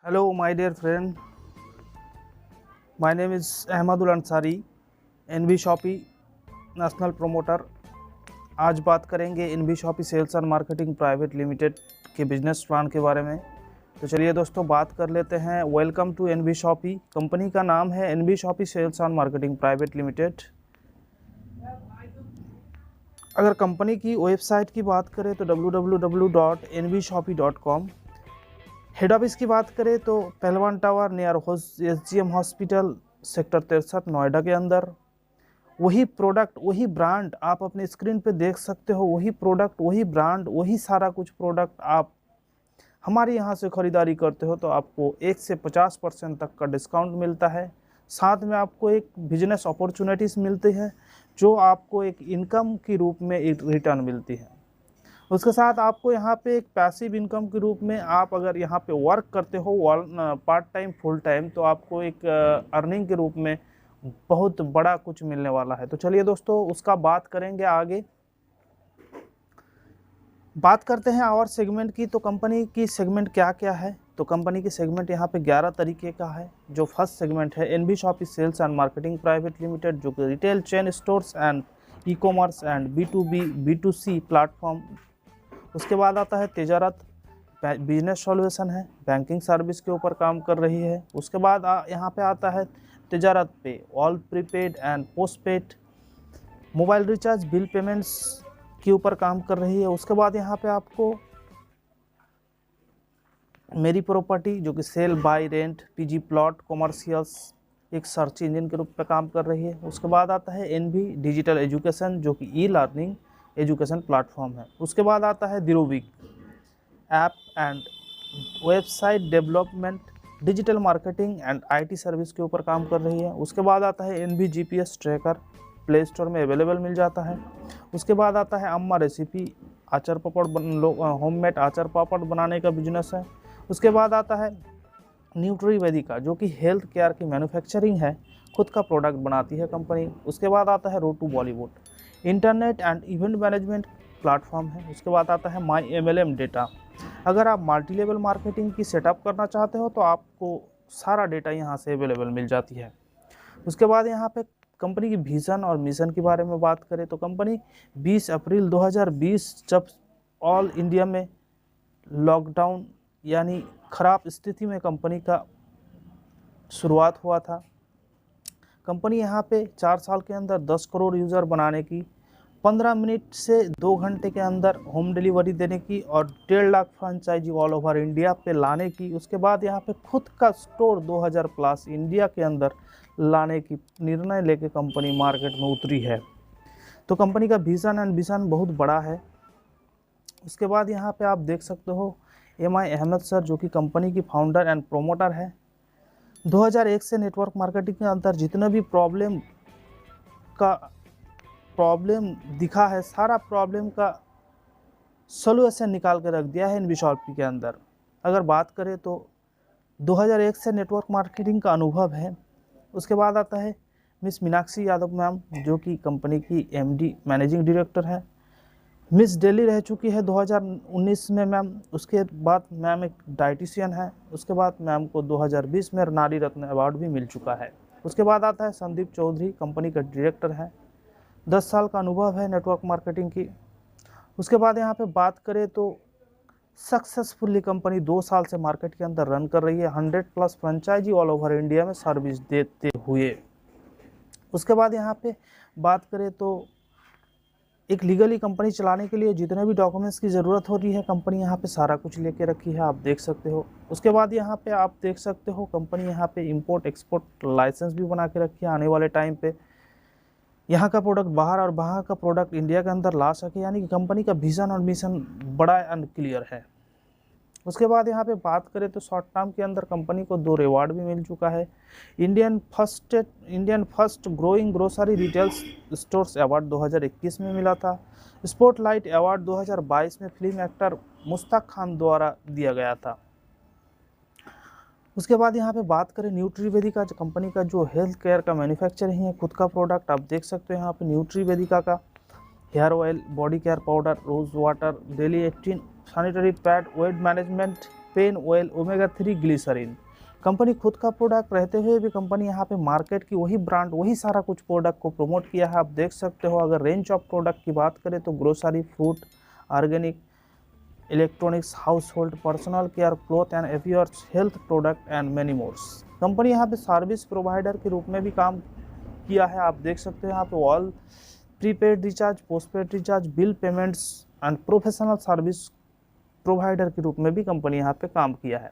Hello, my dear friend. My name is Ahmadul Ansari, NB Shopee national promoter. आज बात करेंगे NB Shopee sales and marketing private limited के business plan के बारे में। तो चलिए दोस्तों बात कर लेते हैं। Welcome to NB Shopee। Company का नाम है NB Shopee sales and marketing private limited. अगर कंपनी की वेबसाइट की बात करें तो www.nbshopee.com। हेड ऑफिस की बात करें तो पहलवान tower near SGM hospital sector 63 Noida के अंदर। वही प्रोडक्ट वही ब्रांड आप अपने स्क्रीन पे देख सकते हो, वही प्रोडक्ट वही ब्रांड वही सारा कुछ प्रोडक्ट आप हमारे यहाँ से ख़रीदारी करते हो तो आपको 1 से 50% तक का डिस्काउंट मिलता है। साथ में आपको एक बिजनेस अपॉर्चुनिटीज़ मिलती है जो आपको एक इनकम के रूप में एक रिटर्न मिलती है। उसके साथ आपको यहाँ पे एक पैसिव इनकम के रूप में आप अगर यहाँ पे वर्क करते हो पार्ट टाइम फुल टाइम तो आपको एक अर्निंग के रूप में बहुत बड़ा कुछ मिलने वाला है। तो चलिए दोस्तों उसका बात करेंगे आगे। बात करते हैं और सेगमेंट की। तो कंपनी की सेगमेंट क्या क्या है, तो कंपनी की सेगमेंट यहाँ पे 11 तरीके का है। जो फर्स्ट सेगमेंट है NB Shopee sales and marketing private limited, जो कि retail chain stores and e commerce and B2B B2C platform. उसके बाद आता है तेजारत बिजनेस सॉल्यूशन है, बैंकिंग सर्विस के ऊपर काम कर रही है। उसके बाद यहाँ पे आता है तेजारत पे all prepaid and postpaid mobile recharge bill payments के ऊपर काम कर रही है। उसके बाद यहाँ पे आपको मेरी प्रॉपर्टी जो कि sale by rent PG plot commercials एक सर्च इंजन के रूप में काम कर रही है। उसके बाद आता है NB डिजिटल एजुकेशन जो कि ई लर्निंग एजुकेशन प्लेटफॉर्म है। उसके बाद आता है दिरोविक app and website development digital marketing and IT service के ऊपर काम कर रही है। उसके बाद आता है NB GPS tracker play store में अवेलेबल मिल जाता है। उसके बाद आता है अम्मा रेसिपी आचार पापड़ होममेड आचार पापड़ बनाने का बिजनेस है। उसके बाद आता है न्यूट्री वेदिका जो कि हेल्थ केयर की मैन्युफैक्चरिंग है, खुद का प्रोडक्ट बनाती है कंपनी। उसके बाद आता है road to Bollywood internet and event management platform है। उसके बाद आता है माई MLM डेटा। अगर आप मल्टी लेवल मार्केटिंग की सेटअप करना चाहते हो तो आपको सारा डेटा यहाँ से अवेलेबल मिल जाती है। उसके बाद यहाँ पे कंपनी की विज़न और मिशन के बारे में बात करें तो कंपनी 20 अप्रैल 2020 जब ऑल इंडिया में लॉकडाउन यानी ख़राब स्थिति में कंपनी का शुरुआत हुआ था। कंपनी यहाँ पे 4 साल के अंदर 10 करोड़ यूज़र बनाने की, 15 मिनट से 2 घंटे के अंदर होम डिलीवरी देने की और 1.5 lakh franchise all over India पे लाने की। उसके बाद यहाँ पे खुद का स्टोर 2000 प्लस इंडिया के अंदर लाने की निर्णय लेके कंपनी मार्केट में उतरी है। तो कंपनी का विज़न एंड मिशन बहुत बड़ा है। उसके बाद यहाँ पे आप देख सकते हो MI अहमद सर जो कि कंपनी की फाउंडर एंड प्रोमोटर है। 2001 से नेटवर्क मार्केटिंग के अंदर जितने भी प्रॉब्लम दिखा है, सारा प्रॉब्लम का सॉल्यूशन निकाल कर रख दिया है NB Shopee के अंदर। अगर बात करें तो 2001 से नेटवर्क मार्केटिंग का अनुभव है। उसके बाद आता है मिस मीनाक्षी यादव मैम जो कि कंपनी की MD मैनेजिंग डायरेक्टर है। मिस दिल्ली रह चुकी है 2019 में मैम। उसके बाद मैम एक डाइटिशियन है। उसके बाद मैम को 2020 में नारी रत्न अवार्ड भी मिल चुका है। उसके बाद आता है संदीप चौधरी, कंपनी का डायरेक्टर है, 10 साल का अनुभव है नेटवर्क मार्केटिंग की। उसके बाद यहाँ पे बात करें तो सक्सेसफुली कंपनी 2 साल से मार्केट के अंदर रन कर रही है, 100+ फ्रेंचाइजी ऑल ओवर इंडिया में सर्विस देते हुए। उसके बाद यहाँ पे बात करें तो एक लीगली कंपनी चलाने के लिए जितने भी डॉक्यूमेंट्स की ज़रूरत होती है कंपनी यहाँ पे सारा कुछ लेके रखी है, आप देख सकते हो। उसके बाद यहाँ पे आप देख सकते हो कंपनी यहाँ पे इंपोर्ट एक्सपोर्ट लाइसेंस भी बना के रखी है, आने वाले टाइम पे यहाँ का प्रोडक्ट बाहर और बाहर का प्रोडक्ट इंडिया के अंदर ला सके। यानी कि कंपनी का विज़न और मिशन बड़ा एंड क्लियर है। उसके बाद यहाँ पे बात करें तो शॉर्ट टर्म के अंदर कंपनी को 2 रिवार्ड भी मिल चुका है। Indian first growing grocery retail stores award 2021 में मिला था। स्पॉटलाइट अवार्ड 2022 में फिल्म एक्टर मुश्ताक खान द्वारा दिया गया था। उसके बाद यहाँ पे बात करें न्यूट्री वेदिका कंपनी का जो हेल्थ केयर का मैन्युफैक्चरिंग है, खुद का प्रोडक्ट आप देख सकते हो यहाँ पे न्यूट्री वेदिका का hair oil, body care powder, rose water, daily 18 sanitary pad, weight management pain oil, omega 3 glycerine. कंपनी खुद का प्रोडक्ट रहते हुए भी कंपनी यहाँ पे मार्केट की वही ब्रांड, वही सारा कुछ प्रोडक्ट को प्रमोट किया है। आप देख सकते हो, अगर रेंज ऑफ प्रोडक्ट की बात करें तो grocery, fruit, organic, electronics, house hold, personal care, cloth and एवियर्स, health product and many mores. Company यहाँ पे सर्विस प्रोवाइडर के रूप में भी काम किया है। आप देख सकते हो यहाँ पे all prepaid recharge, postpaid recharge, bill payments and professional service provider के रूप में भी कंपनी यहाँ पे काम किया है।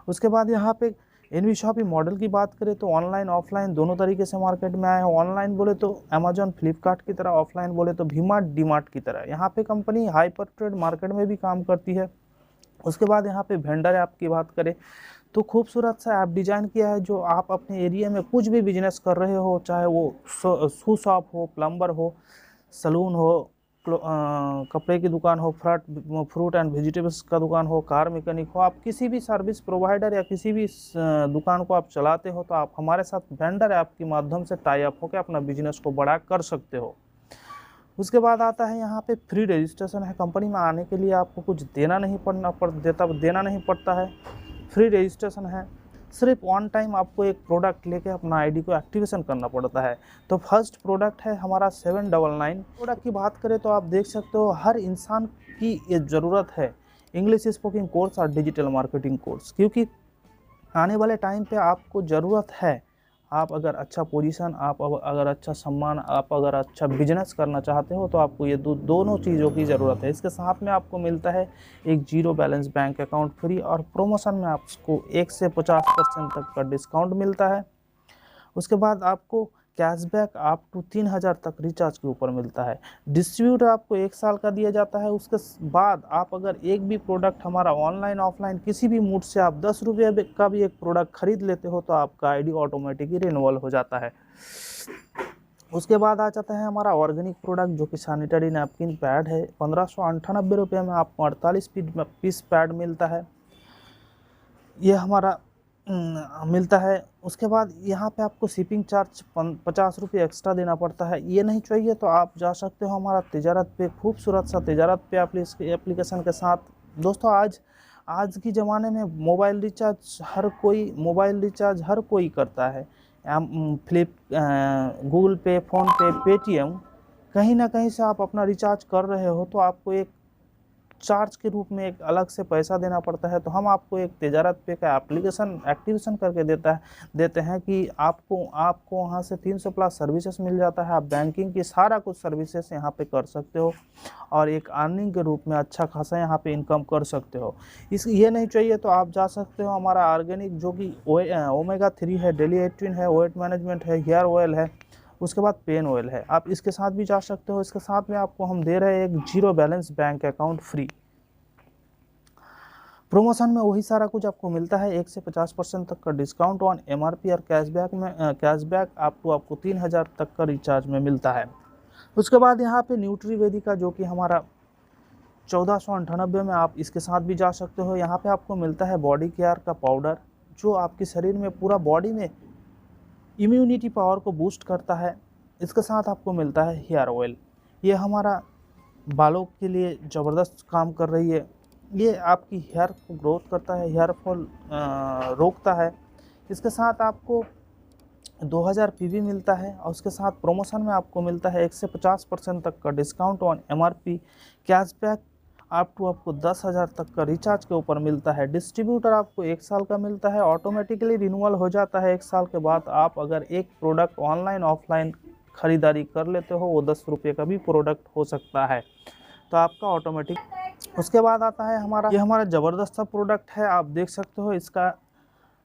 उसके बाद यहाँ पे एनवी शॉपी मॉडल की बात करें तो ऑनलाइन ऑफलाइन दोनों तरीके से मार्केट में आए हैं। ऑनलाइन बोले तो अमेजॉन, फ्लिपकार्ट की तरह, ऑफलाइन बोले तो वी-मार्ट, डी-मार्ट की तरह। यहाँ पे कंपनी हाइपर ट्रेड मार्केट में भी काम करती है। उसके बाद यहाँ पे वेंडर ऐप की बात करें तो खूबसूरत सा ऐप डिज़ाइन किया है, जो आप अपने एरिया में कुछ भी बिजनेस कर रहे हो, चाहे वो शू शॉप हो, प्लम्बर हो, सलून हो, कपड़े की दुकान हो, फ्रूट एंड वेजिटेबल्स का दुकान हो, कार मैकेनिक हो, आप किसी भी सर्विस प्रोवाइडर या किसी भी दुकान को आप चलाते हो तो आप हमारे साथ वेंडर ऐप के माध्यम से टाई अप होकर अपना बिजनेस को बड़ा कर सकते हो। उसके बाद आता है यहाँ पे फ्री रजिस्ट्रेशन है। कंपनी में आने के लिए आपको कुछ देना नहीं पड़ता है, फ्री रजिस्ट्रेशन है। सिर्फ वन टाइम आपको एक प्रोडक्ट लेके अपना आईडी को एक्टिवेशन करना पड़ता है। तो फर्स्ट प्रोडक्ट है हमारा 799। प्रोडक्ट की बात करें तो आप देख सकते हो हर इंसान की ये ज़रूरत है इंग्लिश स्पीकिंग कोर्स और डिजिटल मार्केटिंग कोर्स, क्योंकि आने वाले टाइम पे आपको ज़रूरत है। आप अगर अच्छा पोजीशन, आप अगर अच्छा सम्मान, आप अगर अच्छा बिजनेस करना चाहते हो तो आपको ये दोनों चीज़ों की ज़रूरत है। इसके साथ में आपको मिलता है एक 0 बैलेंस बैंक अकाउंट फ्री, और प्रमोशन में आपको 1 से 50% तक का डिस्काउंट मिलता है। उसके बाद आपको कैशबैक अप टू 3000 तक रिचार्ज के ऊपर मिलता है। डिस्ट्रीब्यूटर आपको 1 साल का दिया जाता है। उसके बाद आप अगर एक भी प्रोडक्ट हमारा ऑनलाइन ऑफलाइन किसी भी मूड से आप 10 रुपये का भी एक प्रोडक्ट खरीद लेते हो तो आपका आईडी ऑटोमेटिकली रिन्यूअल हो जाता है। उसके बाद आ जाता है हमारा ऑर्गेनिक प्रोडक्ट, जो कि सैनिटरी नैपकिन पैड है। 1598 रुपये में आपको 48 पीस पैड मिलता है, ये हमारा मिलता है। उसके बाद यहाँ पे आपको शिपिंग चार्ज 50 रुपये एक्स्ट्रा देना पड़ता है। ये नहीं चाहिए तो आप जा सकते हो हमारा तिजारत पे, खूबसूरत सा तिजारत पे एप्लीकेशन के साथ। दोस्तों आज की ज़माने में मोबाइल रिचार्ज हर कोई करता है। गूगल पे, फ़ोन पे, पेटीएम, कहीं ना कहीं से आप अपना रिचार्ज कर रहे हो तो आपको एक चार्ज के रूप में एक अलग से पैसा देना पड़ता है। तो हम आपको एक तिजारत पे का एप्लीकेशन एक्टिवेशन करके देते हैं कि आपको वहाँ से 300 प्लस सर्विसेज मिल जाता है। आप बैंकिंग की सारा कुछ सर्विसेज यहाँ पे कर सकते हो और एक अर्निंग के रूप में अच्छा खासा यहाँ पे इनकम कर सकते हो। ये नहीं चाहिए तो आप जा सकते हो हमारा ऑर्गेनिक, जो कि ओमेगा 3 है, डेली 18 है, वेट मैनेजमेंट है, हेयर ऑयल है, उसके बाद पेन ऑयल है, आप इसके साथ भी जा सकते हो। इसके साथ में आपको हम दे रहे हैं एक 0 balance bank account free. Promotion में वही सारा कुछ आपको मिलता है, 1 से 50% तक का डिस्काउंट ऑन एमआरपी, और कैशबैक आपको 3000 तक का रिचार्ज में मिलता है। उसके बाद यहाँ पे न्यूट्रीवेदी का, जो कि हमारा 1498 में, आप इसके साथ भी जा सकते हो। यहाँ पे आपको मिलता है बॉडी केयर का पाउडर, जो आपके शरीर में पूरा बॉडी में इम्यूनिटी पावर को बूस्ट करता है। इसके साथ आपको मिलता है हेयर ऑयल, ये हमारा बालों के लिए ज़बरदस्त काम कर रही है। ये आपकी हेयर को ग्रोथ करता है, हेयर फॉल रोकता है। इसके साथ आपको 2000 पीवी मिलता है, और उसके साथ प्रमोशन में आपको मिलता है 1 से 50% तक का डिस्काउंट ऑन एमआरपी, कैशबैक आपको 10,000 तक का रिचार्ज के ऊपर मिलता है। डिस्ट्रीब्यूटर आपको 1 साल का मिलता है, ऑटोमेटिकली रिन्यूअल हो जाता है 1 साल के बाद। आप अगर एक प्रोडक्ट ऑनलाइन ऑफलाइन खरीदारी कर लेते हो, वो 10 रुपये का भी प्रोडक्ट हो सकता है, तो आपका ऑटोमेटिक। उसके बाद आता है ये हमारा ज़बरदस्त सा प्रोडक्ट है, आप देख सकते हो।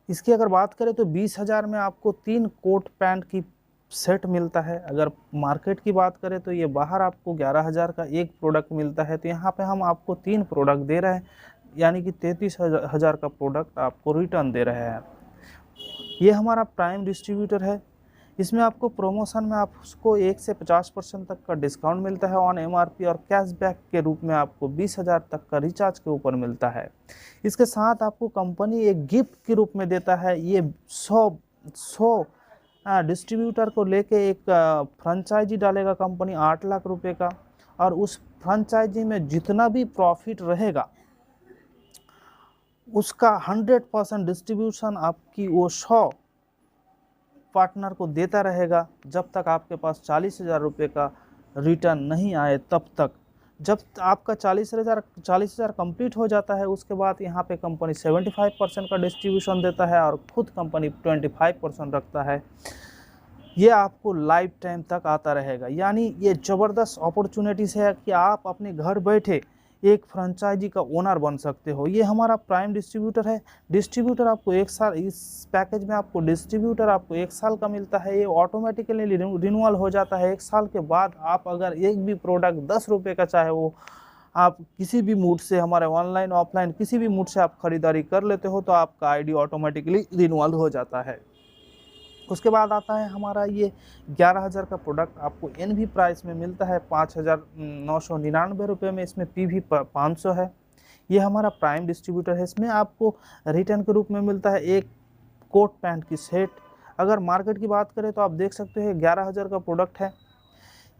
इसकी अगर बात करें तो 20,000 में आपको 3 कोट पैंट की सेट मिलता है। अगर मार्केट की बात करें तो ये बाहर आपको 11,000 का एक प्रोडक्ट मिलता है, तो यहाँ पे हम आपको 3 प्रोडक्ट दे रहे हैं, यानी कि 33,000 का प्रोडक्ट आपको रिटर्न दे रहे हैं। ये हमारा प्राइम डिस्ट्रीब्यूटर है, इसमें आपको प्रमोशन में आपको 1 से 50% तक का डिस्काउंट मिलता है ऑन एमआरपी, और कैशबैक के रूप में आपको 20,000 तक का रिचार्ज के ऊपर मिलता है। इसके साथ आपको कंपनी एक गिफ्ट के रूप में देता है, ये 100 डिस्ट्रीब्यूटर को लेके एक फ्रेंचाइजी डालेगा कंपनी 8 लाख रुपए का, और उस फ्रेंचाइजी में जितना भी प्रॉफिट रहेगा उसका 100% डिस्ट्रीब्यूशन आपकी वो 100 पार्टनर को देता रहेगा जब तक आपके पास 40,000 रुपये का रिटर्न नहीं आए तब तक। जब आपका 40,000 कंप्लीट हो जाता है उसके बाद यहाँ पे कंपनी 75% का डिस्ट्रीब्यूशन देता है और खुद कंपनी 25% रखता है। ये आपको लाइफ टाइम तक आता रहेगा। यानी ये ज़बरदस्त अपॉर्चुनिटीज़ है कि आप अपने घर बैठे एक फ्रेंचाइजी का ओनर बन सकते हो। ये हमारा प्राइम डिस्ट्रीब्यूटर है। डिस्ट्रीब्यूटर आपको 1 साल, इस पैकेज में आपको डिस्ट्रीब्यूटर आपको 1 साल का मिलता है। ये ऑटोमेटिकली रिन्यूअल हो जाता है 1 साल के बाद। आप अगर एक भी प्रोडक्ट 10 रुपये का चाहे वो आप किसी भी मूड से हमारे ऑनलाइन ऑफलाइन किसी भी मूड से आप खरीदारी कर लेते हो तो आपका आईडी ऑटोमेटिकली रिन्यूअल हो जाता है। उसके बाद आता है हमारा ये 11,000 का प्रोडक्ट आपको एनवी प्राइस में मिलता है 5,999 रुपये में। इसमें पीवी 500 है। ये हमारा प्राइम डिस्ट्रीब्यूटर है। इसमें आपको रिटर्न के रूप में मिलता है एक कोट पैंट की सेट। अगर मार्केट की बात करें तो आप देख सकते हो 11,000 का प्रोडक्ट है।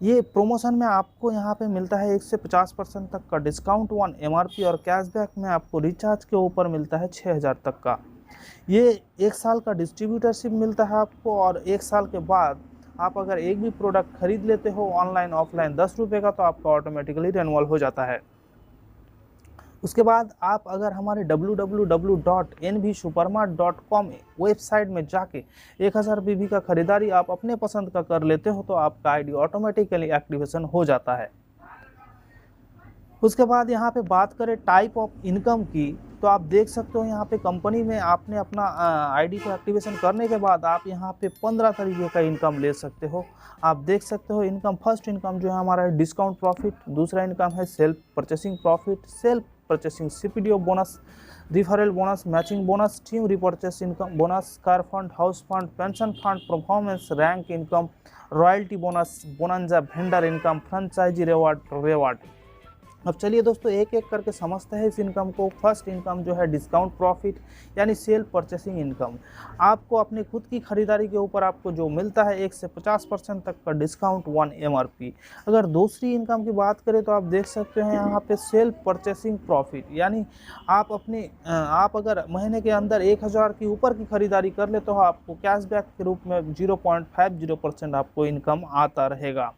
ये प्रोमोशन में आपको यहाँ पे मिलता है 1 से 50% तक का डिस्काउंट ऑन एमआरपी और कैशबैक में आपको रिचार्ज के ऊपर मिलता है 6,000 तक का। ये 1 साल का डिस्ट्रीब्यूटरशिप मिलता है आपको और 1 साल के बाद आप अगर एक भी प्रोडक्ट खरीद लेते हो ऑनलाइन ऑफलाइन 10 रुपये का तो आपका ऑटोमेटिकली रिन्यूअल हो जाता है। उसके बाद आप अगर हमारे www.nvsupermart.com वेबसाइट में जाके 1000 पीवी का खरीदारी आप अपने पसंद का कर लेते हो तो आपका आईडी ऑटोमेटिकली एक्टिवेशन हो जाता है। उसके बाद यहाँ पे बात करें टाइप ऑफ इनकम की तो आप देख सकते हो यहाँ पे कंपनी में आपने अपना आईडी को एक्टिवेशन करने के बाद आप यहाँ पे 15 तरीके का इनकम ले सकते हो। आप देख सकते हो इनकम, फर्स्ट इनकम जो है हमारा डिस्काउंट प्रॉफिट, दूसरा इनकम है self purchasing profit, self purchasing CPDO bonus, referral bonus, matching bonus, team repurchase income bonus, car fund, house fund, pension fund, performance rank income, royalty bonus, bonanza, vendor income, franchise reward. अब चलिए दोस्तों एक एक करके समझते हैं इस income को। फर्स्ट इनकम जो है डिस्काउंट प्रॉफिट यानी सेल्फ परचेसिंग इनकम। आपको अपनी खुद की खरीदारी के ऊपर आपको जो मिलता है 1 से 50% तक का डिस्काउंट ऑन एमआरपी। अगर दूसरी इनकम की बात करें तो आप देख सकते हैं यहाँ पे सेल्फ परचेसिंग प्रॉफिट यानी आप अगर महीने के अंदर 1000 के ऊपर की खरीदारी कर ले तो आपको कैशबैक के रूप में 0.50% आपको इनकम आता रहेगा।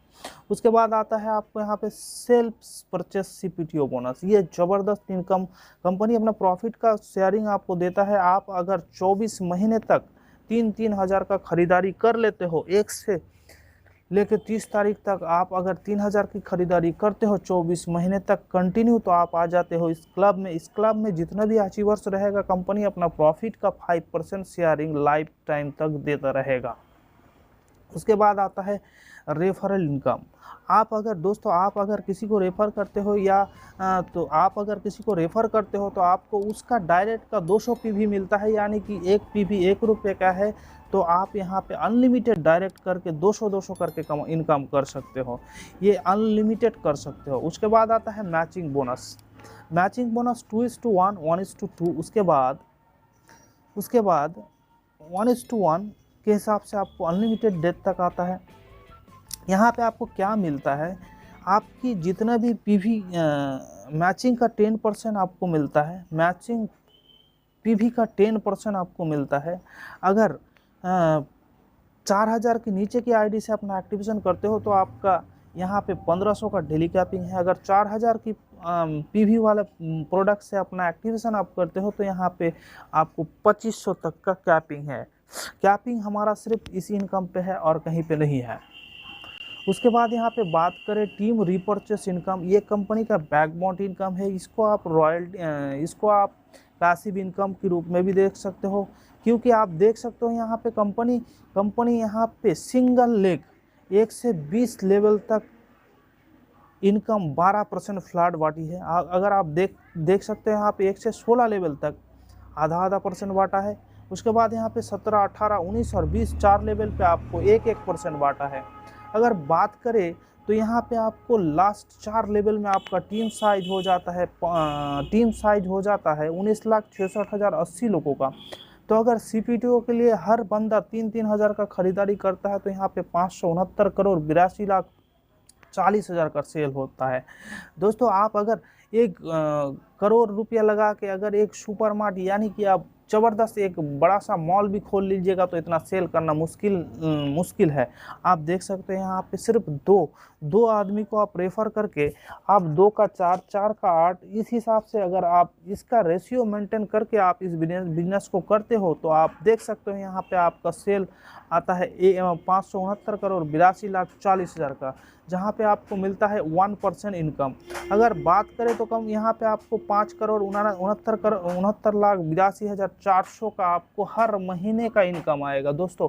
उसके बाद आता है आपको यहाँ पे सेल्फ परचेस सीपीटीओ बोनस। ये ज़बरदस्त इनकम कंपनी अपना प्रॉफिट का शेयरिंग आपको देता है। आप अगर 24 महीने तक 3-3 हज़ार का खरीदारी कर लेते हो 1 से लेकर 30 तारीख तक, आप अगर 3,000 की खरीदारी करते हो 24 महीने तक कंटिन्यू तो आप आ जाते हो इस क्लब में। इस क्लब में जितना भी अचीवर्स रहेगा कंपनी अपना प्रॉफिट का 5% शेयरिंग लाइफ टाइम तक देता रहेगा। उसके बाद आता है रेफरल इनकम। आप अगर किसी को रेफ़र करते हो तो आप अगर किसी को रेफ़र करते हो तो आपको उसका डायरेक्ट का 200 पीवी मिलता है यानी कि एक पीवी 1 रुपये का है तो आप यहाँ पे अनलिमिटेड डायरेक्ट करके 200 करके इनकम कर सकते हो। ये अनलिमिटेड कर सकते हो। उसके बाद आता है मैचिंग बोनस। Matching bonus 2:1, 1:2। उसके बाद 1:1 के हिसाब से आपको अनलिमिटेड डेट तक आता है। यहाँ पे आपको क्या मिलता है, आपकी जितना भी पीवी मैचिंग का 10% आपको मिलता है। मैचिंग पीवी का 10% आपको मिलता है। अगर 4000 के नीचे की आईडी से अपना एक्टिवेशन करते हो तो आपका यहाँ पे 1500 का डेली कैपिंग है। अगर 4000 की पीवी वाले प्रोडक्ट से अपना एक्टिवेशन आप करते हो तो यहाँ पे आपको 2500 तक का कैपिंग है। कैपिंग हमारा सिर्फ इसी इनकम पे है और कहीं पे नहीं है। उसके बाद यहाँ पे बात करें टीम रिपर्चेस इनकम। ये कंपनी का बैकबोन इनकम है। इसको आप पैसिव इनकम के रूप में भी देख सकते हो क्योंकि आप देख सकते हो यहाँ पे कंपनी यहाँ पे सिंगल लेग 1 से 20 लेवल तक इनकम 12% फ्लैट बाटी है। अगर आप देख सकते हो यहाँ पे 1 से 16 लेवल तक आधा % बाटा है। उसके बाद यहाँ पे 17, 18, 19 और 20 4 लेवल पे आपको 1% बाटा है। अगर बात करें तो यहाँ पे आपको लास्ट 4 लेवल में आपका टीम साइज हो जाता है 19,66,080 लोगों का। तो अगर सीपीटीओ के लिए हर बंदा 3-3 हज़ार का खरीदारी करता है तो यहाँ पे 569 करोड़ 82,40,000 का सेल होता है। दोस्तों आप अगर करोड़ रुपया लगा के अगर एक सुपर मार्ट यानी कि आप ज़बरदस्त एक बड़ा सा मॉल भी खोल लीजिएगा तो इतना सेल करना मुश्किल है। आप देख सकते हैं यहाँ पे सिर्फ दो आदमी को आप रेफर करके आप 2 का 4, 4 का 8, इस हिसाब से अगर आप इसका रेशियो मेंटेन करके आप इस बिजनेस को करते हो तो आप देख सकते हो यहाँ पे आपका सेल आता है 569 करोड़ 82,40,000 का, जहाँ पे आपको मिलता है 1% इनकम। अगर बात करें तो कम यहाँ पे आपको 5 करोड़ 69,82,400 का आपको हर महीने का इनकम आएगा। दोस्तों,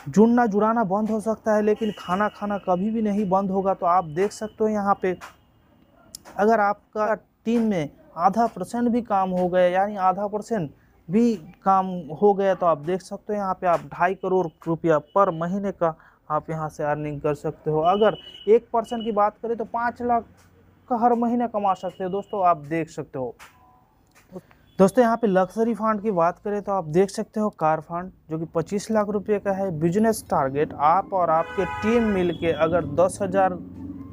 जुड़ना जुड़ाना बंद हो सकता है लेकिन खाना खाना कभी भी नहीं बंद होगा। तो आप देख सकते हो यहाँ पे अगर आपका टीम में आधा % भी काम हो गया यानी आधा % भी काम हो गया तो आप देख सकते हो यहाँ पे आप 2.5 करोड़ रुपया पर महीने का आप यहाँ से अर्निंग कर सकते हो। अगर 1% की बात करें तो 5 लाख का हर महीने कमा सकते हो। दोस्तों, आप देख सकते हो। दोस्तों, यहाँ पे लग्जरी फंड की बात करें तो आप देख सकते हो कार फंड जो कि 25 लाख रुपये का है। बिजनेस टारगेट आप और आपके टीम मिलके अगर 10,000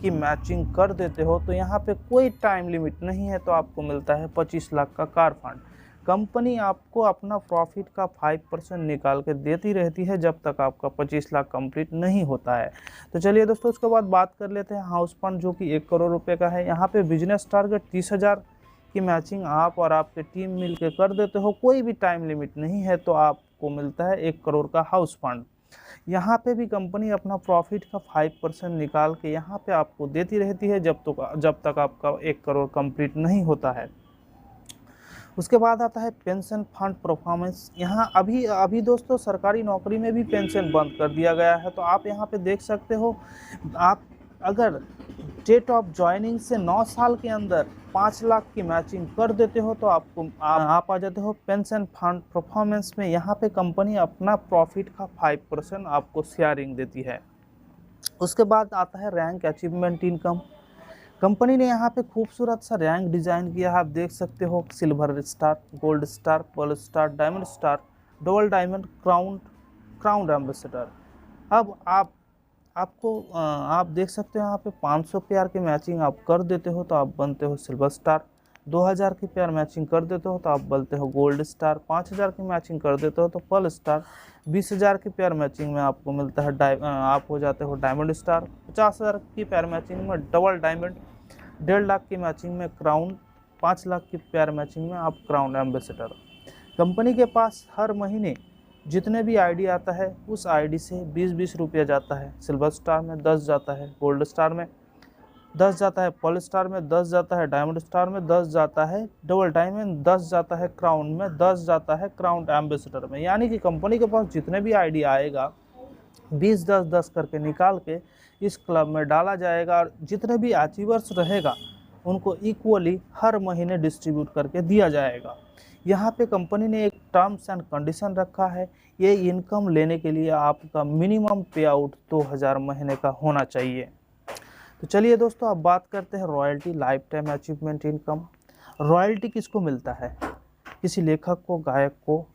की मैचिंग कर देते हो तो यहाँ पे कोई टाइम लिमिट नहीं है तो आपको मिलता है 25 लाख का कार फंड। कंपनी आपको अपना प्रॉफिट का 5% निकाल के देती रहती है जब तक आपका 25 लाख कंप्लीट नहीं होता है। तो चलिए दोस्तों, उसके बाद बात कर लेते हैं हाउस फंड जो कि 1 करोड़ रुपये का है। यहाँ पे बिजनेस टारगेट 30,000 की मैचिंग आप और आपके टीम मिलकर कर देते हो, कोई भी टाइम लिमिट नहीं है तो आपको मिलता है 1 करोड़ का हाउस फंड। यहाँ पे भी कंपनी अपना प्रॉफिट का 5% निकाल के यहाँ पे आपको देती रहती है जब तक आपका 1 करोड़ कंप्लीट नहीं होता है। उसके बाद आता है पेंशन फंड परफॉर्मेंस। यहाँ अभी दोस्तों सरकारी नौकरी में भी पेंशन बंद कर दिया गया है। तो आप यहाँ पे देख सकते हो, आप अगर डेट ऑफ ज्वाइनिंग से 9 साल के अंदर 5 लाख की मैचिंग कर देते हो तो आप आ जाते हो पेंशन फंड परफॉर्मेंस में। यहाँ पे कंपनी अपना प्रॉफिट का 5% आपको शेयरिंग देती है। उसके बाद आता है रैंक अचीवमेंट इनकम। कंपनी ने यहाँ पे खूबसूरत सा रैंक डिज़ाइन किया है। आप देख सकते हो silver star, gold star, pearl star, diamond star, double diamond, crown ambassador. अब आप देख सकते हो यहाँ पे 500 पेयर की मैचिंग आप कर देते हो तो आप बनते हो सिल्वर स्टार। 2000 की पेयर मैचिंग कर देते हो तो आप बनते हो गोल्ड स्टार। 5000 की मैचिंग कर देते हो तो पर्ल स्टार। 20,000 की पेयर मैचिंग में आपको मिलता है आप हो जाते हो डायमंड स्टार। 50,000 की पेयर मैचिंग में डबल डायमंड। 1.5 लाख की मैचिंग में क्राउन। 5 लाख की पेयर मैचिंग में आप क्राउन एम्बेसडर। कंपनी के पास हर महीने जितने भी आईडी आता है उस आईडी से 20-20 रुपया जाता है। सिल्वर स्टार में 10 जाता है, गोल्ड स्टार में 10 जाता है, पर्ल स्टार में 10 जाता है, डायमंड स्टार में 10 जाता है, डबल डायमंड 10 जाता है, क्राउन में 10 जाता है, क्राउन एम्बेसडर में। यानी कि कंपनी के पास जितने भी आईडी आएगा 20-10-10 करके निकाल के इस क्लब में डाला जाएगा और जितने भी अचीवर्स रहेगा उनको इक्वली हर महीने डिस्ट्रीब्यूट करके दिया जाएगा। यहाँ पे कंपनी ने एक टर्म्स एंड कंडीशन रखा है, ये इनकम लेने के लिए आपका मिनिमम पे आउट 2000 महीने का होना चाहिए। तो चलिए दोस्तों, अब बात करते हैं royalty life time achievement income. Royalty किसको मिलता है? किसी लेखक को, गायक को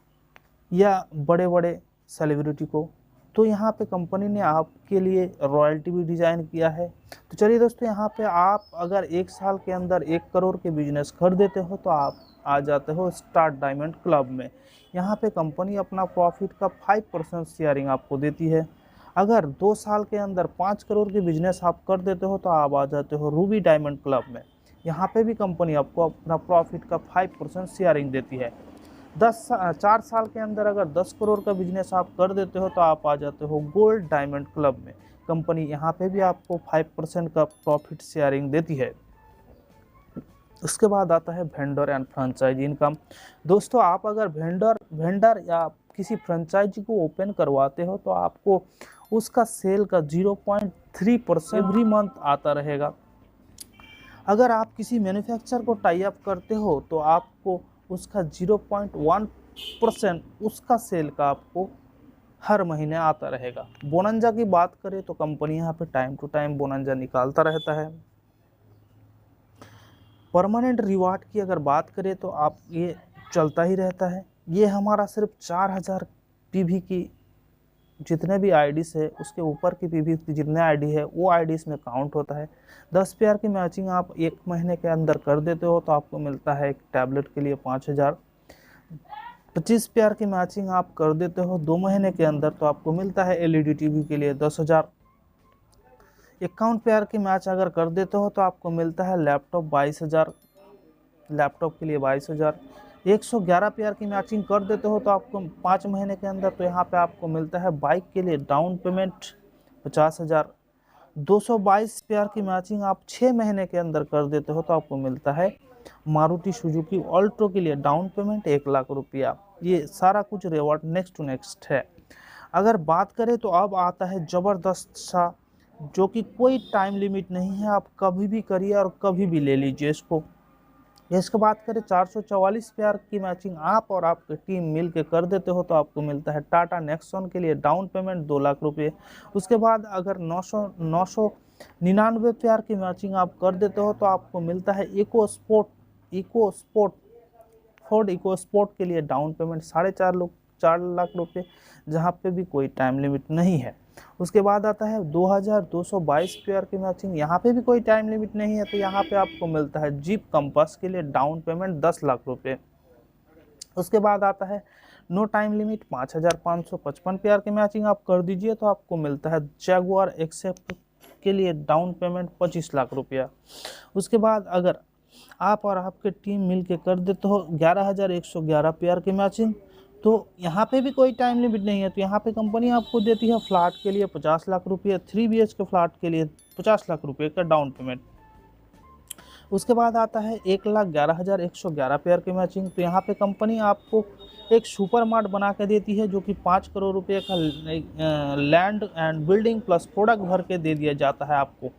या बड़े बड़े सेलिब्रिटी को। तो यहाँ पे कंपनी ने आपके लिए रॉयल्टी भी डिज़ाइन किया है। तो चलिए दोस्तों, यहाँ पे आप अगर 1 साल के अंदर 1 करोड़ के बिजनेस कर देते हो तो आप आ जाते हो स्टार डायमंड क्लब में। यहाँ पे कंपनी अपना प्रॉफिट का 5% शेयरिंग आपको देती है। अगर 2 साल के अंदर 5 करोड़ के बिजनेस आप कर देते हो तो आप आ जाते हो रूबी डायमंड क्लब में। यहाँ पे भी कंपनी आपको अपना प्रॉफिट का 5% शेयरिंग देती है। 4 साल के अंदर अगर 10 करोड़ का बिजनेस आप कर देते हो तो आप आ जाते हो गोल्ड डायमंड क्लब में। कंपनी यहाँ पे भी आपको 5% का प्रॉफिट शेयरिंग देती है। उसके बाद आता है वेंडर एंड फ्रेंचाइजी इनकम। दोस्तों, आप अगर वेंडर या किसी फ्रेंचाइजी को ओपन करवाते हो तो आपको उसका सेल का 0.3% एवरी मंथ आता रहेगा। अगर आप किसी मैन्युफैक्चरर को टाई अप करते हो तो आपको उसका 0.1% उसका सेल का आपको हर महीने आता रहेगा। बोनंजा की बात करें तो कंपनी यहाँ पे टाइम टू टाइम बोनंजा निकालता रहता है। परमानेंट रिवार्ड की अगर बात करें तो आप ये चलता ही रहता है। ये हमारा सिर्फ 4000 पीवी की जितने भी आईडीज है उसके ऊपर की पीवी जितने आईडी है वो आईडी इसमें काउंट होता है। 10 पेयर की मैचिंग आप 1 महीने के अंदर कर देते हो तो आपको मिलता है एक टैबलेट के लिए 5000। 25 पेयर की मैचिंग आप कर देते हो 2 महीने के अंदर तो आपको मिलता है एलईडी टीवी के लिए 10,000। 51 पेयर की मैच अगर कर देते हो तो आपको मिलता है लैपटॉप 22,000, लैपटॉप के लिए 22,000। 111 पेयर की मैचिंग कर देते हो तो आपको 5 महीने के अंदर तो यहाँ पे आपको मिलता है बाइक के लिए डाउन पेमेंट 50,000। 222 पेयर की मैचिंग आप 6 महीने के अंदर कर देते हो तो आपको मिलता है मारुति सुजुकी ऑल्टो के लिए डाउन पेमेंट 1,00,000 रुपया। ये सारा कुछ रिवॉर्ड नेक्स्ट टू नेक्स्ट है। अगर बात करें तो अब आता है ज़बरदस्त सा, जो कि कोई टाइम लिमिट नहीं है, आप कभी भी करिए और कभी भी ले लीजिए इसको। इसके बात करें 444 पेयर की मैचिंग आप और आपकी टीम मिल के कर देते हो तो आपको मिलता है टाटा नेक्सॉन के लिए डाउन पेमेंट 2,00,000 रुपये। उसके बाद अगर 999 पेयर की मैचिंग आप कर देते हो तो आपको मिलता है फोर्ड इको स्पोर्ट के लिए डाउन पेमेंट 4.5 लाख रुपये, जहाँ पे भी कोई टाइम लिमिट नहीं है। उसके बाद आता है 2222 पेयर की मैचिंग, यहाँ पे भी कोई टाइम लिमिट नहीं है तो यहाँ पे आपको मिलता है जीप कंपास के लिए डाउन पेमेंट 10,00,000 रुपये। उसके बाद आता है नो टाइम लिमिट 5,555 पेयर की मैचिंग आप कर दीजिए तो आपको मिलता है जैगुआर एक्सेप्ट के लिए डाउन पेमेंट 25,00,000 रुपया। उसके बाद अगर आप और आपके टीम मिल के कर देते हो 11,111 पेयर की मैचिंग तो यहाँ पे भी कोई टाइम लिमिट नहीं है तो यहाँ पे कंपनी आपको देती है फ्लैट के लिए 50,00,000 रुपये, 3 BHK फ्लैट के लिए 50,00,000 रुपये का डाउन पेमेंट। उसके बाद आता है 1,11,111 पेयर की मैचिंग तो यहाँ पे कंपनी आपको एक सुपर मार्ट बना के देती है जो कि 5 करोड़ रुपये का land and building plus product भर के दे दिया जाता है आपको।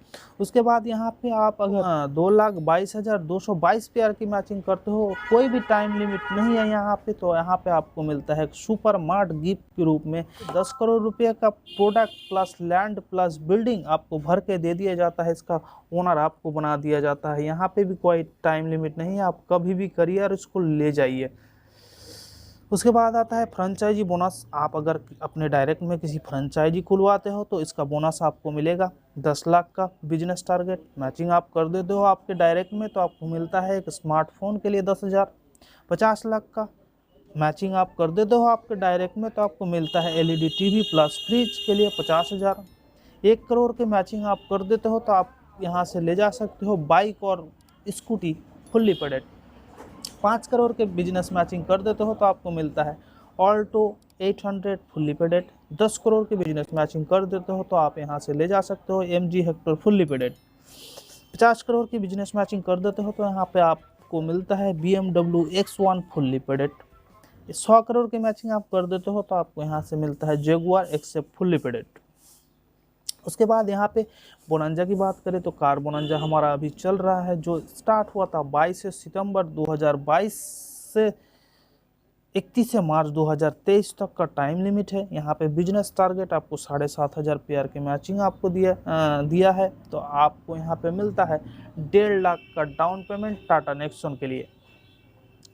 उसके बाद यहाँ पे आप अगर 2,22,222 पेयर की मैचिंग करते हो, कोई भी टाइम लिमिट नहीं है यहाँ पे, तो यहाँ पे आपको मिलता है एक सुपर मार्ट गिफ्ट के रूप में 10 करोड़ रुपये का product plus land plus building आपको भर के दे दिया जाता है, इसका ओनर आपको बना दिया जाता है। यहाँ पे भी कोई टाइम लिमिट नहीं है, आप कभी भी करिए और इसको ले जाइए। उसके बाद आता है फ्रेंचाइजी बोनस। आप अगर अपने डायरेक्ट में किसी फ्रेंचाइजी खुलवाते हो तो इसका बोनस आपको मिलेगा 10 लाख का। बिजनेस टारगेट मैचिंग आप कर देते हो आपके डायरेक्ट में तो आपको मिलता है एक स्मार्टफोन के लिए 10,000। 50 लाख का मैचिंग आप कर देते हो आपके डायरेक्ट में तो आपको मिलता है एलईडी टीवी प्लस फ्रिज के लिए 50,000। 1 करोड़ के मैचिंग आप कर देते हो तो आप यहाँ से ले जा सकते हो बाइक और स्कूटी फुल्ली पेडेड। 5 करोड़ के बिजनेस मैचिंग कर देते हो तो आपको मिलता है ऑल्टो 800 फुल्ली पेडेड। 10 करोड़ के बिजनेस मैचिंग कर देते हो तो आप यहाँ से ले जा सकते हो MG Hector fully padded. 50 crore की बिजनेस मैचिंग कर देते हो तो यहाँ पे आपको मिलता है BMW X1 fully padded. 100 crore की मैचिंग आप कर देते हो तो आपको यहाँ से मिलता है जगुआर एक्सेप्ट फुल्ली पेडेड। उसके बाद यहाँ पे बोनांजा की बात करें तो कार बोनांजा हमारा अभी चल रहा है, जो स्टार्ट हुआ था 22 सितंबर 2022 से 31 मार्च 2023 तक का टाइम लिमिट है। यहाँ पे बिजनेस टारगेट आपको 7,500 पेयर की मैचिंग आपको दिया है तो आपको यहाँ पे मिलता है 1.5 लाख का डाउन पेमेंट टाटा नेक्सॉन के लिए।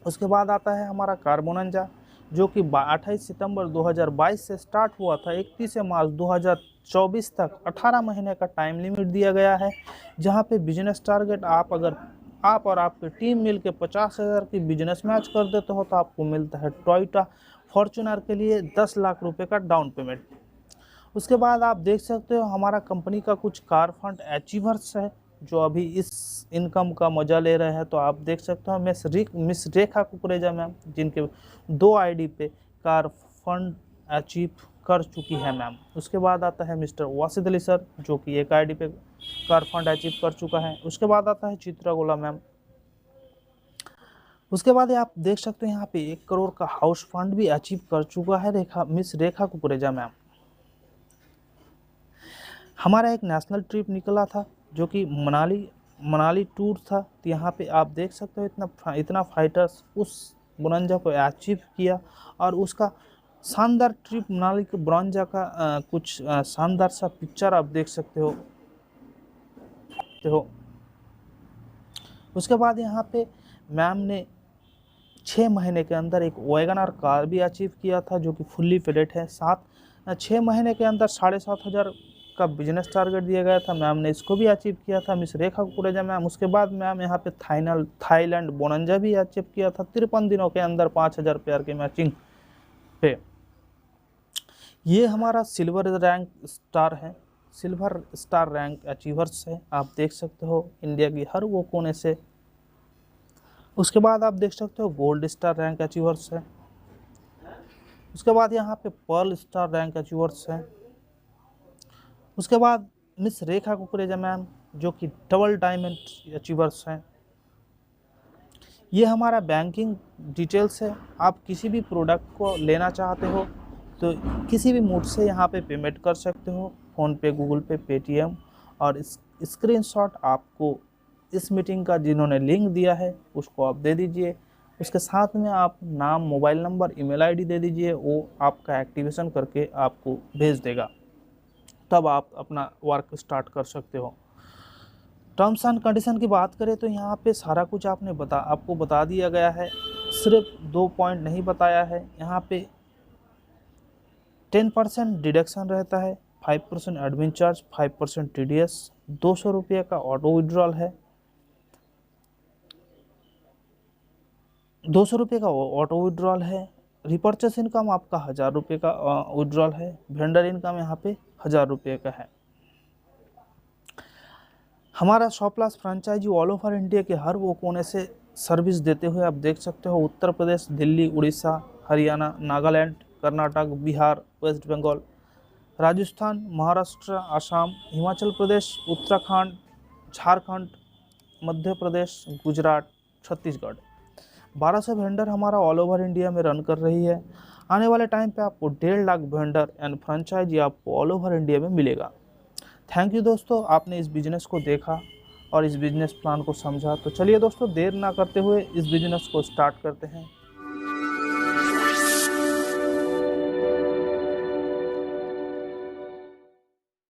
उसके बाद आता है हमारा कार बोनांजा, जो कि 28 सितंबर 2022 से स्टार्ट हुआ था 31 मार्च 2024 तक 18 महीने का टाइम लिमिट दिया गया है, जहां पे बिजनेस टारगेट आप और आपकी टीम मिलकर 50,000 की बिजनेस मैच कर देते हो तो आपको मिलता है टोयोटा फॉर्च्यूनर के लिए 10 लाख रुपए का डाउन पेमेंट। उसके बाद आप देख सकते हो हमारा कंपनी का कुछ कार फंड अचीवर्स है जो अभी इस इनकम का मजा ले रहे हैं। तो आप देख सकते हो मिस रेखा कुकरेजा मैम, जिनके 2 आईडी पे कार फंड अचीव कर चुकी है मैम। उसके बाद आता है मिस्टर वासिद अली सर, जो कि 1 आईडी पे कार फंड अचीव कर चुका है। उसके बाद आता है चित्रा गोला मैम। उसके बाद आप देख सकते हो यहाँ पे 1 करोड़ का हाउस फंड भी अचीव कर चुका है मिस रेखा कुकरेजा मैम। हमारा एक नेशनल ट्रिप निकला था जो कि मनाली टूर था, तो यहाँ पे आप देख सकते हो इतना फाइटर्स उस बोनांजा को अचीव किया और उसका शानदार ट्रिप मनाली के बोनांजा का कुछ शानदार सा पिक्चर आप देख सकते हो। उसके बाद यहाँ पे मैम ने 6 महीने के अंदर एक वैगनआर कार भी अचीव किया था जो कि फुल्ली पेडेड है। 7 6 महीने के अंदर 7,500 का बिजनेस टारगेट दिया गया था, मैम ने इसको भी अचीव किया था, मिस रेखा कुकरेजा मैम। उसके बाद मैम यहाँ पे थाईलैंड बोनंजा भी अचीव किया था 53 दिनों के अंदर 5,000 पेयर की मैचिंग पे। ये हमारा सिल्वर स्टार रैंक अचीवर्स है, आप देख सकते हो इंडिया की हर वो कोने से। उसके बाद आप देख सकते हो गोल्ड स्टार रैंक अचीवर्स है। उसके बाद यहाँ पे पर्ल स्टार रैंक अचीवर्स है। उसके बाद मिस रेखा कुकरेजा मैम जो कि डबल डायमंड अचीवर्स हैं। ये हमारा बैंकिंग डिटेल्स है। आप किसी भी प्रोडक्ट को लेना चाहते हो तो किसी भी मोड से यहाँ पे पेमेंट कर सकते हो, फ़ोन पे, गूगल पे, पेटीएम। और इस स्क्रीनशॉट आपको इस मीटिंग का जिन्होंने लिंक दिया है उसको आप दे दीजिए। उसके साथ में आप नाम, मोबाइल नंबर, ईमेल आईडी दे दीजिए, वो आपका एक्टिवेशन करके आपको भेज देगा, तब आप अपना वर्क स्टार्ट कर सकते हो। टर्म्स एंड कंडीशन की बात करें तो यहाँ पे सारा कुछ आपको बता दिया गया है, सिर्फ 2 पॉइंट नहीं बताया है। यहाँ पे 10% डिडक्शन रहता है, 5% एडमिन चार्ज, 5% TDS, 200 रुपये का ऑटो विड्रॉल है, 200 रुपये का ऑटो विड्रॉल है। रिपर्चेस इनकम आपका 1,000 रुपये का विड्रॉल है। वेंडर इनकम यहाँ पे 1,000 रुपये का है। हमारा शॉपक्लॉस फ्रेंचाइजी ऑल ओवर इंडिया के हर वो कोने से सर्विस देते हुए आप देख सकते हो, उत्तर प्रदेश, दिल्ली, उड़ीसा, हरियाणा, नागालैंड, कर्नाटक, बिहार, वेस्ट बंगाल, राजस्थान, महाराष्ट्र, असम, हिमाचल प्रदेश, उत्तराखंड, झारखंड, मध्य प्रदेश, गुजरात, छत्तीसगढ़। 1200 वेंडर हमारा ऑल ओवर इंडिया में रन कर रही है। आने वाले टाइम पे आपको 1.5 लाख वेंडर एंड फ्रेंचाइजी आपको ऑल ओवर इंडिया में मिलेगा। थैंक यू दोस्तों, आपने इस बिज़नेस को देखा और इस बिज़नेस प्लान को समझा। तो चलिए दोस्तों, देर ना करते हुए इस बिज़नेस को स्टार्ट करते हैं।